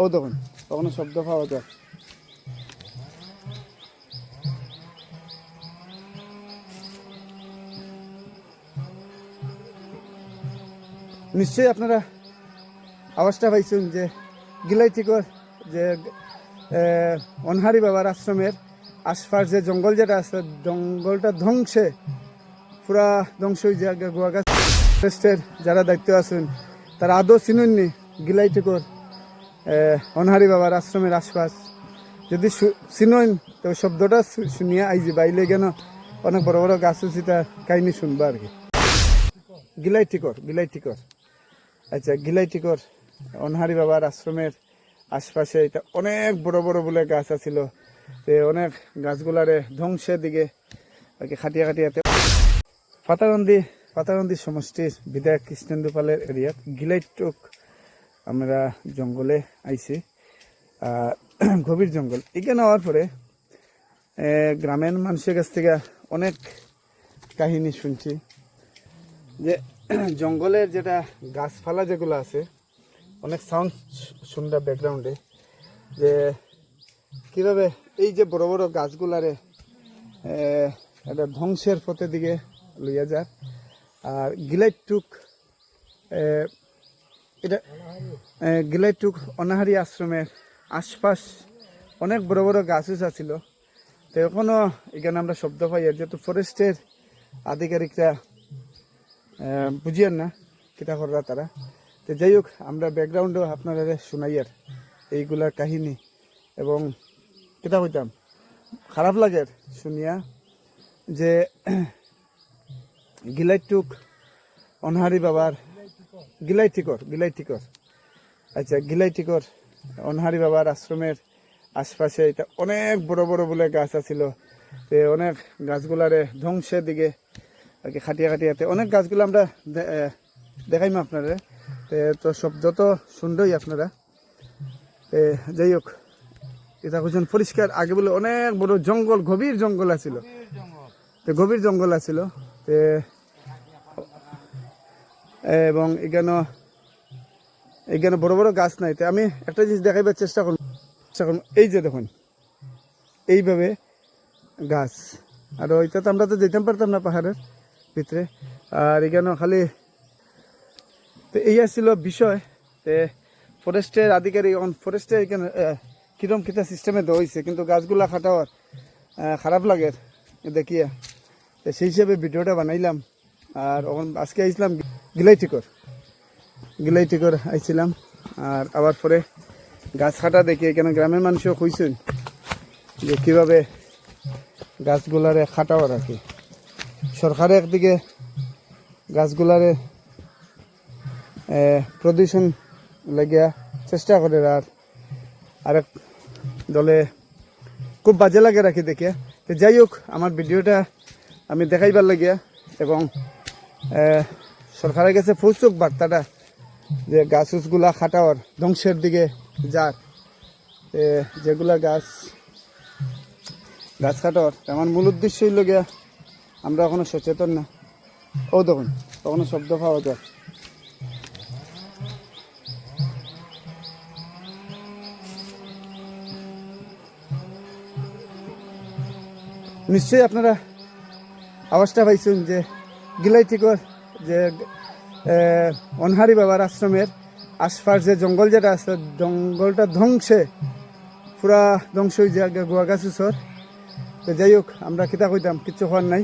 ও দেখুন তখন শব্দ পাওয়া যায়। নিশ্চয়ই আপনারা আওয়াজটা পাইছেন যে গিলাইটিকর যে অনহারি বাবার আশ্রমের আশপাশ যে জঙ্গল যেটা আছে, জঙ্গলটা ধ্বংসে পুরা ধ্বংস হয়ে যায়। গোয়া গাছ ফরেস্টের যারা দায়িত্ব আছেন তারা আদৌ চিনুননি গিলাইটিকর অনহারি বাবার আশ্রমের আশপাশ। যদি চিনুন তো শব্দটা শুনিয়া আইজি বাইলে কেন অনেক বড় বড় গাছ আছে, তা কাহিনী শুনবা আর কি। গিলাইটিকর আচ্ছা, গিলাইটিকর অনহারি বাবার আশ্রমের আশপাশে এটা অনেক বড় বড় বলে গাছ আছিল। অনেক গাছগুলারে ধ্বংসের দিকে আর কি খাটিয়া খাটিয়াতে পাতারন্দি সমষ্টির বিধায়ক কৃষ্ণেন্দু পালের এরিয়াত গিলাইটুক আমরা জঙ্গলে আইছি। গভীর জঙ্গল এখানে হওয়ার পরে গ্রামের মানুষের কাছ থেকে অনেক কাহিনী শুনছি যে জঙ্গলের যেটা গাছপালা যেগুলো আছে, অনেক সাউন্ড শুনরা ব্যাকগ্রাউন্ডে, যে কীভাবে এই যে বড় বড় গাছগুলারে একটা ধ্বংসের পথের দিকে লইয়া যায়। আর গিলাইটুক অনাহারি আশ্রমের আশপাশ অনেক বড় বড় গাছ আছিল। তো এখনও এখানে আমরা শব্দ পাই, আর যেহেতু ফরেস্টের আধিকারিকরা বুঝিয়েন না কিতা করা তারা। তো যাই হোক, আমরা ব্যাকগ্রাউন্ডও আপনারা শোনাই আর এইগুলার কাহিনী, এবং কিতা হইতাম খারাপ লাগে শুনিয়া যে গিলাইটুক অনহারি বাবার গিলাইটিকর আচ্ছা, গিলাইটিকর অনহারি বাবার আশ্রমের আশপাশে এটা অনেক বড় বড় বলে গাছ আছিল। অনেক গাছগুলারে ধ্বংসের দিকে আর কি খাটিয়া খাটিয়াতে অনেক গাছগুলো আমরা দেখাইম আপনারা। তো শব্দ তো শুনলই আপনারা। যাই হোক, এটা কুজন পরিষ্কার আগে বলে অনেক বড় জঙ্গল, গভীর জঙ্গল আছিল। এবং এখানে বড় বড় গাছ নাই। আমি একটা জিনিস দেখাইবার চেষ্টা করব। এই যে দেখুন এইভাবে গাছ, আর ওইটা তো আমরা তো যেতাম পারতাম না পাহাড়ের ভিতরে। আর এখানে খালি তো এই আসছিল বিষয়। ফরেস্টের আধিকারিক ফরেস্টের এখানে কিরম কিতা সিস্টেমে দেওয়া হয়েছে, কিন্তু গাছগুলা খাটাওয়ার খারাপ লাগে দেখিয়া। সেই হিসেবে ভিডিওটা বানাইলাম। আর আজকে আইছিলাম গিলাইটিকর আইছিলাম। আর আবার পরে গাছ কাটা দেখি এখানে গ্রামের মানুষও কইছেন যে কীভাবে গাছগুলারে খাটাওয়ার আর কি। সরকারে একদিকে গাছগুলারে প্রদূষণ লাগিয়া চেষ্টা করে, আর আরেক দলে খুব বাজে লাগে রাখি দেখে। তো যাই হোক, আমার ভিডিওটা আমি দেখাইবার লাগিয়া এবং সরকারের কাছে পৌঁছুক বার্তাটা যে গাছগুলা খাটাওয়ার ধ্বংসের দিকে যার যেগুলা গাছ কাটাওয়ার আমার মূল উদ্দেশ্য হইল গিয়া আমরা এখনো সচেতন না। ও দেখুন তখনো শব্দ পাওয়া যায়। নিশ্চয়ই আপনারা আওয়াজটা পাইছেন যে গিলাইটিকর যে অনহারি বাবার আশ্রমের আশপাশ যে জঙ্গল যেটা আছে, জঙ্গলটা ধ্বংসে পুরা ধ্বংস হয়ে যায় গোয়া গাছ। তো যাই হোক, আমরা কিতা কইতাম, কিচ্ছু হওয়ার নাই।